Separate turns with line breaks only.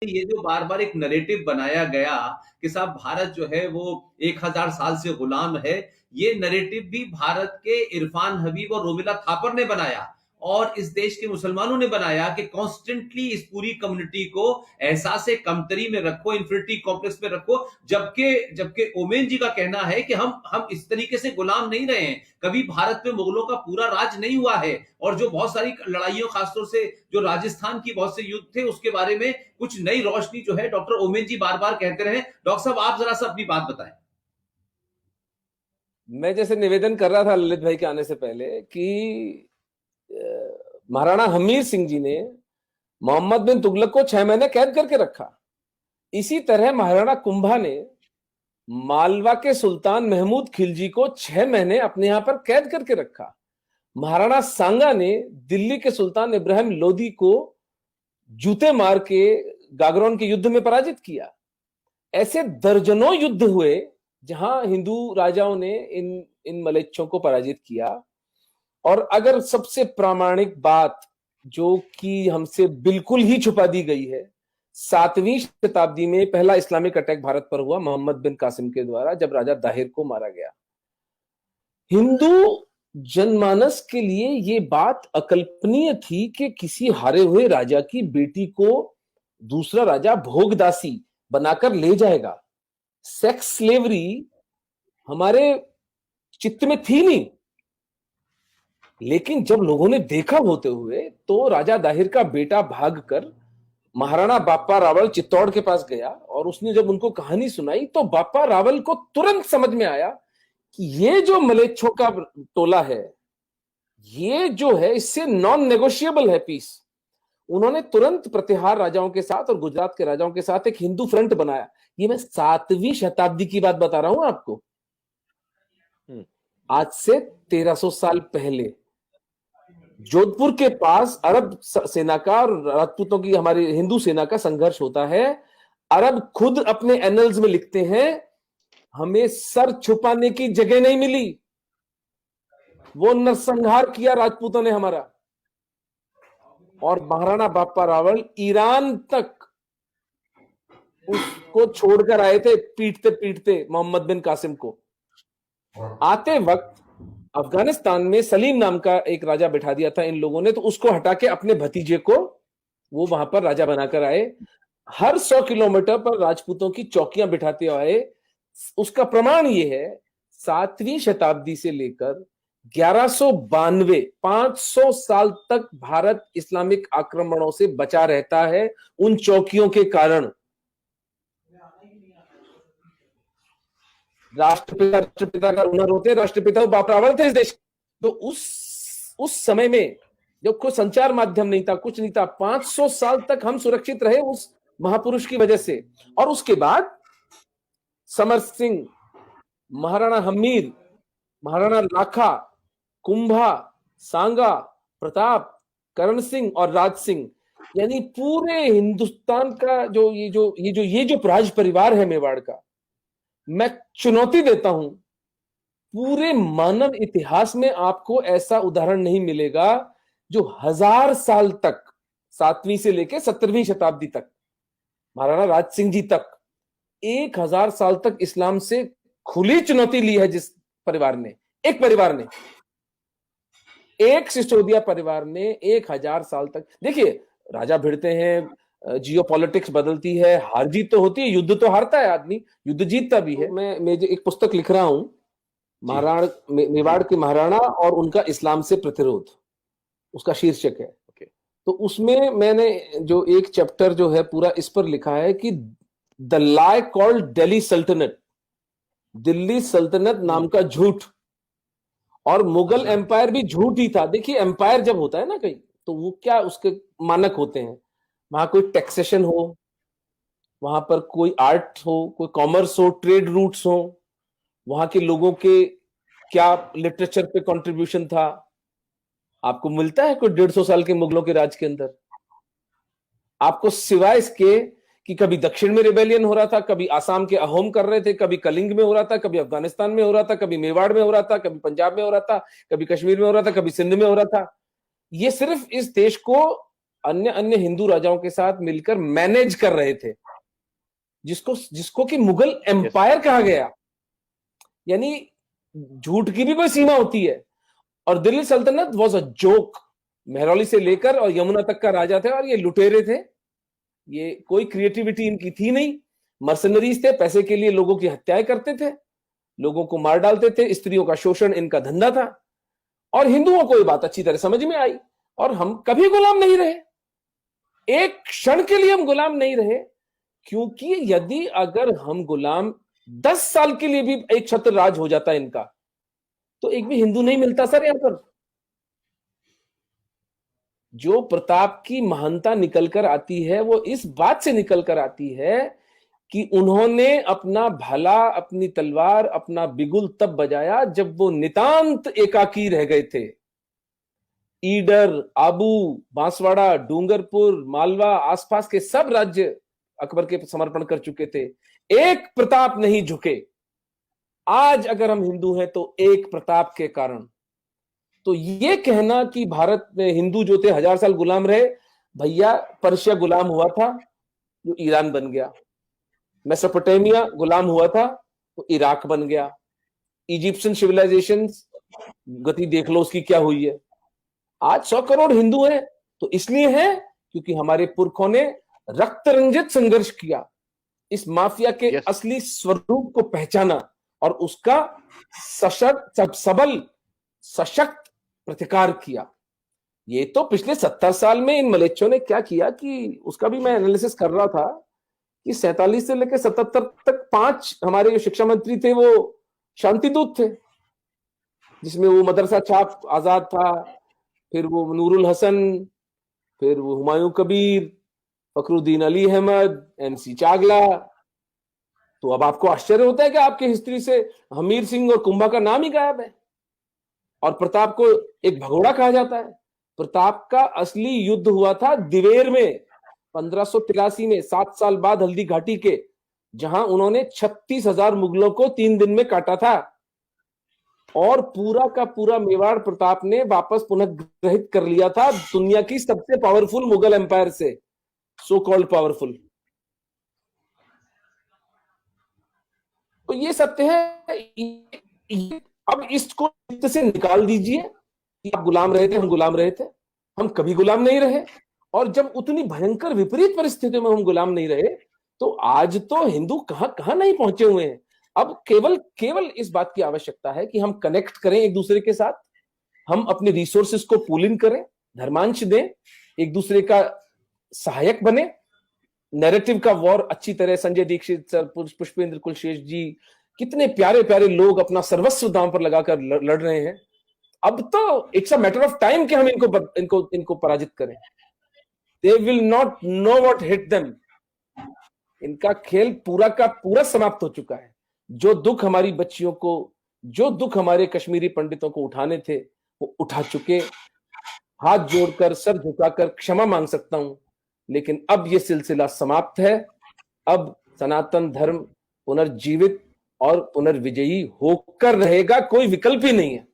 ये जो बार बार एक नरेटिव बनाया गया कि साहब भारत जो है वो 1000 साल से गुलाम है, ये नरेटिव भी भारत के इरफान हबीब और रोमिला थापर ने बनाया और इस देश के मुसलमानों ने बनाया कि कॉन्स्टेंटली इस पूरी कम्युनिटी को एहसास कमतरी में रखो, इंफिनिटी कॉम्प्लेक्स में रखो। जबकि जबकि ओमेन जी का कहना है कि हम इस तरीके से गुलाम नहीं रहे हैं, कभी भारत में मुगलों का पूरा राज नहीं हुआ है, और जो बहुत सारी लड़ाइयों, खासतौर से जो राजस्थान की बहुत से युद्ध थे, उसके बारे में कुछ नई रोशनी जो है डॉक्टर ओमेन जी बार बार कहते रहे। डॉक्टर साहब, आप जरा सा अपनी बात बताएं।
मैं जैसे निवेदन कर रहा था ललित भाई के आने से पहले कि महाराणा हमीर सिंह जी ने मोहम्मद बिन तुगलक को 6 महीने कैद करके रखा। इसी तरह महाराणा कुंभा ने मालवा के सुल्तान महमूद खिलजी को 6 महीने अपने यहां पर कैद करके रखा। महाराणा सांगा ने दिल्ली के सुल्तान इब्राहिम लोदी को जूते मार के गागरोन के युद्ध में पराजित किया। ऐसे दर्जनों युद्ध हुए जहां हिंदू राजाओं ने इन इन मलेच्छों को पराजित किया। और अगर सबसे प्रामाणिक बात जो कि हमसे बिल्कुल ही छुपा दी गई है, 7वीं शताब्दी में पहला इस्लामिक अटैक भारत पर हुआ मोहम्मद बिन कासिम के द्वारा, जब राजा दाहिर को मारा गया। हिंदू जनमानस के लिए ये बात अकल्पनीय थी कि किसी हारे हुए राजा की बेटी को दूसरा राजा भोगदासी बनाकर ले जाएगा। सेक्स स्लेवरी हमारे चित्त में थी नहीं, लेकिन जब लोगों ने देखा होते हुए तो राजा दाहिर का बेटा भागकर महाराणा बाप्पा रावल चित्तौड़ के पास गया और उसने जब उनको कहानी सुनाई तो बाप्पा रावल को तुरंत समझ में आया कि ये जो मलेच्छों का टोला है, ये जो है इससे नॉन नेगोशिएबल है पीस। उन्होंने तुरंत प्रतिहार राजाओं के साथ और गुजरात के राजाओं के साथ एक हिंदू फ्रंट बनाया। ये मैं 7वीं शताब्दी की बात बता रहा हूं आपको, आज से 1300 साल पहले। जोधपुर के पास अरब सेना का और राजपूतों की, हमारी हिंदू सेना का संघर्ष होता है। अरब खुद अपने एनल्स में लिखते हैं, हमें सर छुपाने की जगह नहीं मिली, वो नरसंहार किया राजपूतों ने हमारा। और महाराणा बाप्पा रावल ईरान तक उसको छोड़कर आए थे, पीटते पीटते मोहम्मद बिन कासिम को। आते वक्त अफगानिस्तान में सलीम नाम का एक राजा बिठा दिया था इन लोगों ने, तो उसको हटा के अपने भतीजे को वो वहां पर राजा बनाकर आए। हर 100 किलोमीटर पर राजपूतों की चौकियां बिठाते आए। उसका प्रमाण ये है, 7वीं शताब्दी से लेकर 1192, 500 साल तक भारत इस्लामिक आक्रमणों से बचा रहता है उन चौकियों के कारण। राष्ट्रपिता का हुनर होते, राष्ट्रपिता बाप रावल थे इस देश। तो उस समय में जब कोई संचार माध्यम नहीं था, कुछ नहीं था, 500 साल तक हम सुरक्षित रहे उस महापुरुष की वजह से। और उसके बाद समर सिंह, महाराणा हमीर, महाराणा लाखा, कुंभा, सांगा, प्रताप, करण सिंह और राज सिंह, यानी पूरे हिंदुस्तान का जो राज परिवार है मेवाड़ का, मैं चुनौती देता हूं, पूरे मानव इतिहास में आपको ऐसा उदाहरण नहीं मिलेगा जो 1000 साल तक, 7वीं से लेकर 17वीं शताब्दी तक, महाराणा राज सिंह जी तक 1000 साल तक इस्लाम से खुली चुनौती ली है। जिस परिवार ने, एक परिवार ने, एक सिसोदिया परिवार ने 1000 साल तक, देखिए राजा भिड़ते हैं, जियो पॉलिटिक्स बदलती है, हार जीत तो होती है, युद्ध तो हारता है आदमी, युद्ध जीतता भी है। मैं जो एक पुस्तक लिख रहा हूं, मेवाड़ के महाराणा और उनका इस्लाम से प्रतिरोध, उसका शीर्षक है। तो उसमें मैंने जो एक चैप्टर जो है पूरा इस पर लिखा है कि द लाई कॉल्ड दिल्ली सल्तनत, दिल्ली सल्तनत नाम का झूठ, और मुगल एम्पायर भी झूठ ही था। देखिए एम्पायर जब होता है ना कहीं, तो वो क्या उसके मानक होते हैं, वहां कोई टैक्सेशन हो, वहां पर कोई आर्ट हो, कोई कॉमर्स हो, ट्रेड रूट्स हो, वहां के लोगों के क्या लिटरेचर पे कंट्रीब्यूशन था, आपको मिलता है कोई 150 साल के मुगलों के राज के अंदर? आपको सिवाय इसके कि कभी दक्षिण में रिबेलियन हो रहा था, कभी आसाम के अहोम कर रहे थे, कभी कलिंग में हो रहा था, कभी अफगानिस्तान में हो रहा था, कभी मेवाड़ में हो रहा था, कभी पंजाब में हो रहा था, कभी कश्मीर में हो रहा था, कभी सिंध में हो रहा था। ये सिर्फ इस देश को अन्य अन्य हिंदू राजाओं के साथ मिलकर मैनेज कर रहे थे, जिसको कि मुगल एम्पायर कहा गया। यानी झूठ की भी कोई सीमा होती है। और दिल्ली सल्तनत वॉज अ जोक। मेहरौली से लेकर और यमुना तक का राजा थे, और ये लुटेरे थे, ये कोई क्रिएटिविटी इनकी थी नहीं। मर्सनरीज थे, पैसे के लिए लोगों की हत्याएं करते थे, लोगों को मार डालते थे, स्त्रियों का शोषण इनका धंधा था। और हिंदुओं को ये बात अच्छी तरह समझ में आई, और हम कभी गुलाम नहीं रहे, एक क्षण के लिए हम गुलाम नहीं रहे। क्योंकि यदि अगर हम गुलाम 10 साल के लिए भी एक छत्र राज हो जाता इनका, तो एक भी हिंदू नहीं मिलता सर यहां पर। जो प्रताप की महानता निकल कर आती है वो इस बात से निकल कर आती है कि उन्होंने अपना भाला, अपनी तलवार, अपना बिगुल तब बजाया जब वो नितांत एकाकी रह गए थे। ईडर, आबू, बांसवाड़ा, डूंगरपुर, मालवा, आसपास के सब राज्य अकबर के समर्पण कर चुके थे, एक प्रताप नहीं झुके। आज अगर हम हिंदू हैं तो एक प्रताप के कारण। तो ये कहना कि भारत में हिंदू जो थे 1000 साल गुलाम रहे, भैया पर्शिया गुलाम हुआ था जो ईरान बन गया, मेसोपोटामिया गुलाम हुआ था तो इराक बन गया, इजिप्शियन सिविलाइजेशन गति देख लो उसकी क्या हुई है। आज 100 करोड़ हिंदू हैं तो इसलिए है क्योंकि हमारे पुरखों ने रक्त रंजित संघर्ष किया, इस माफिया के असली स्वरूप को पहचाना और उसका सशक्त, सबल, सशक्त प्रतिकार किया। ये तो पिछले 70 साल में इन मलेच्छों ने क्या किया कि उसका भी मैं एनालिसिस कर रहा था कि 47 से लेकर 77 तक 5 हमारे जो शिक्षा मंत्री थे वो शांतिदूत थे, जिसमें वो मदरसा छाप आजाद था, फिर वो नूरुल हसन, फिर वो हुमायूं कबीर, फखरुद्दीन अली अहमद, एमसी चागला। तो अब आपको आश्चर्य होता है कि आपकी हिस्ट्री से हमीर सिंह और कुंभा का नाम ही गायब है, और प्रताप को एक भगोड़ा कहा जाता है। प्रताप का असली युद्ध हुआ था दिवेर में 1583 में, 7 साल बाद हल्दी घाटी के, जहां उन्होंने 36,000 मुगलों को 3 दिन में काटा था, और पूरा का पूरा मेवाड़ प्रताप ने वापस पुनः ग्रहित कर लिया था दुनिया की सबसे पावरफुल मुगल एम्पायर से, सो कॉल्ड पावरफुल। तो ये सत्य है। अब इसको से निकाल दीजिए कि आप गुलाम रहे थे, हम गुलाम रहे थे, हम कभी गुलाम नहीं रहे। और जब उतनी भयंकर विपरीत परिस्थितियों में हम गुलाम नहीं रहे, तो आज तो हिंदू कहां कहां नहीं पहुंचे हुए हैं। अब केवल इस बात की आवश्यकता है कि हम कनेक्ट करें एक दूसरे के साथ, हम अपने रिसोर्सेस को पूल इन करें, धर्मांश दें, एक दूसरे का सहायक बने। नैरेटिव का वॉर अच्छी तरह संजय दीक्षित सर, पुष्पेंद्र कुलशेष जी, कितने प्यारे प्यारे लोग अपना सर्वस्व दांव पर लगाकर लड़ रहे हैं। अब तो it's a matter of time कि हम इनको पराजित करें। They will not know what hit them. इनका खेल पूरा का पूरा समाप्त हो चुका है। जो दुख हमारी बच्चियों को, जो दुख हमारे कश्मीरी पंडितों को उठाने थे वो उठा चुके। हाथ जोड़कर, सर झुकाकर क्षमा मांग सकता हूं, लेकिन अब यह सिलसिला समाप्त है। अब सनातन धर्म पुनर्जीवित और पुनर्विजयी होकर रहेगा, कोई विकल्प ही नहीं है।